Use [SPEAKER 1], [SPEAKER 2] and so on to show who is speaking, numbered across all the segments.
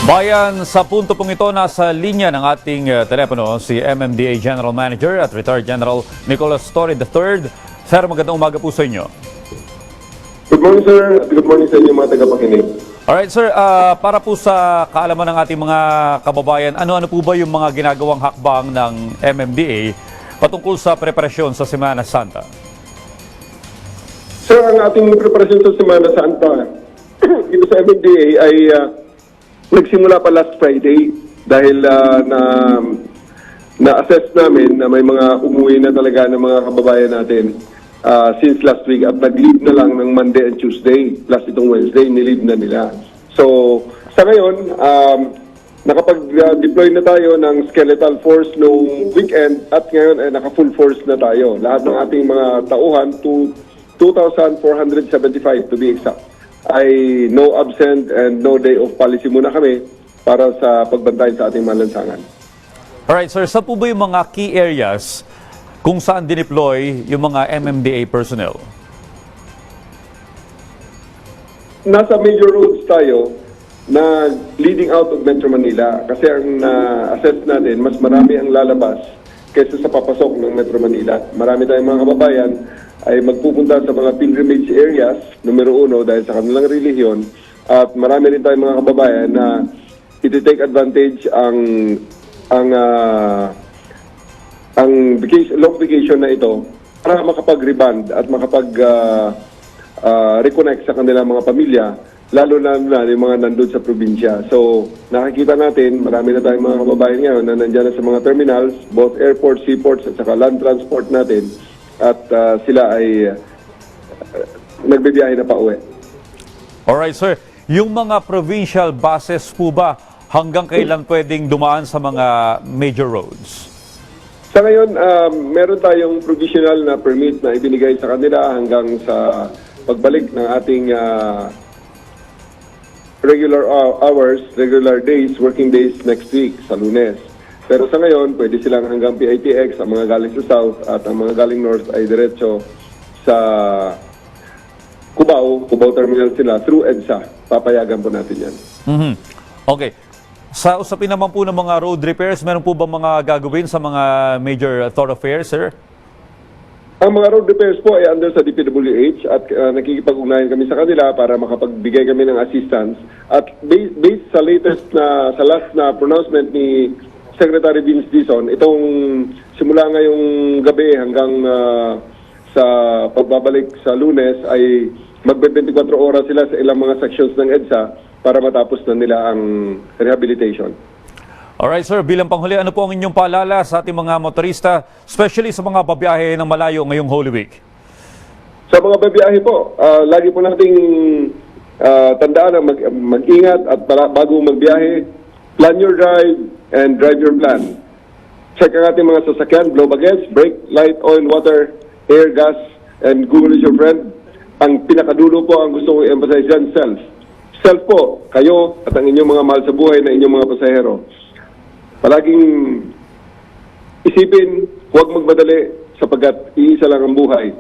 [SPEAKER 1] Bayan, sa punto pong ito, nasa linya ng ating telepono si MMDA General Manager at Retired General Nicolas Torre III. Sir, magandang umaga po sa inyo.
[SPEAKER 2] Good morning, sir. At good morning sa inyo mga tagapakinig.
[SPEAKER 1] Alright, sir. Para po sa kaalaman ng ating mga kababayan, ano-ano po ba yung mga ginagawang hakbang ng MMDA patungkol sa preparasyon sa Semana Santa?
[SPEAKER 2] Sir, ang ating preparasyon sa Semana Santa dito sa MMDA ay nagsimula pa last Friday dahil na-assess namin na may mga umuwi na talaga ng mga kababayan natin since last week at nag-leave na lang ng Monday and Tuesday plus itong Wednesday, nilive na nila. So, sa ngayon, nakapag-deploy na tayo ng skeletal force noong weekend at ngayon ay naka-full force na tayo. Lahat ng ating mga tauhan, 2,475 to be exact, ay no absent and no day of policy muna kami para sa pagbantay sa ating mga lansangan.
[SPEAKER 1] Alright, sir. Sa po ba yung mga key areas kung saan dineploy yung mga MMDA personnel?
[SPEAKER 2] Nasa major roads tayo na leading out of Metro Manila kasi ang na-assess natin, mas marami ang lalabas kaysa sa papasok ng Metro Manila. Marami tayong mga kababayan ay magpupunta sa mga pilgrimage areas, numero 1, dahil sa kanilang relihiyon. At marami rin tayong mga kababayan na iti-take advantage ang long vacation na ito para makapag-reband at makapag-reconnect sa kanilang mga pamilya, lalo na yung mga nandun sa probinsya. So, nakikita natin, marami na tayong mga kababayan ngayon na nandyan na sa mga terminals, both airports, seaports, at saka land transport natin. At sila ay nagbibiyahe na pa uwi.
[SPEAKER 1] Alright, sir. Yung mga provincial buses po ba, hanggang kailan pwedeng dumaan sa mga major roads?
[SPEAKER 2] Sa ngayon, meron tayong provisional na permit na ibinigay sa kanila hanggang sa pagbalik ng ating regular hours, regular days, working days next week sa Lunes. Pero sa ngayon, pwede silang hanggang PITX, ang mga galing sa South at ang mga galing North ay diretso sa Cubao Terminal sila through EDSA. Papayagan po natin yan.
[SPEAKER 1] Okay. Sa usapin naman po ng mga road repairs, meron po ba mga gagawin sa mga major thoroughfares, sir?
[SPEAKER 2] Ang mga road repairs po ay under sa DPWH at nakikipag-ugnayan kami sa kanila para makapagbigay kami ng assistance. At based sa last na pronouncement ni Secretary Vince Dizon, itong simula ngayong gabi hanggang sa pagbabalik sa Lunes ay magbe-24 oras sila sa ilang mga sections ng EDSA para matapos na nila ang rehabilitation.
[SPEAKER 1] Alright, sir. Bilang panghuli, ano po ang inyong paalala sa ating mga motorista, especially sa mga babiyahe ng malayo ngayong Holy Week?
[SPEAKER 2] Sa mga babiyahe po, lagi po nating tandaan na mag-ingat at bago magbiyahe, plan your drive and drive your plan. Check ang ating mga sasakyan, blow baggage, brake, light, oil, water, air, gas, and Google is your friend. Ang pinakadulo po ang gusto kong emphasize dyan, self. Self po, kayo at ang inyong mga mahal sa buhay na inyong mga pasahero. Palaging isipin, huwag magmadali sapagkat iisa lang ang buhay.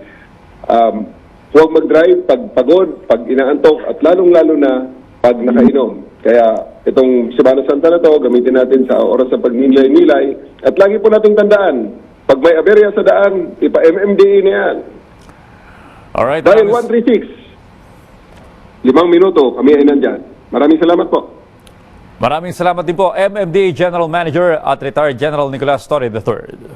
[SPEAKER 2] Huwag mag-drive pag pagod, pag inaantok, at lalong-lalo na pag nakainom. Kaya itong Semana Santa na to, gamitin natin sa oras ng pagnilay-nilay. At lagi po nating tandaan, pag may aberya sa daan, ipa-MMDA na yan.
[SPEAKER 1] Alright.
[SPEAKER 2] Dahil 136, 5 minuto, kami ay nandyan. Maraming salamat po.
[SPEAKER 1] Maraming salamat din po, MMDA General Manager at Retired General Nicolas Torre III.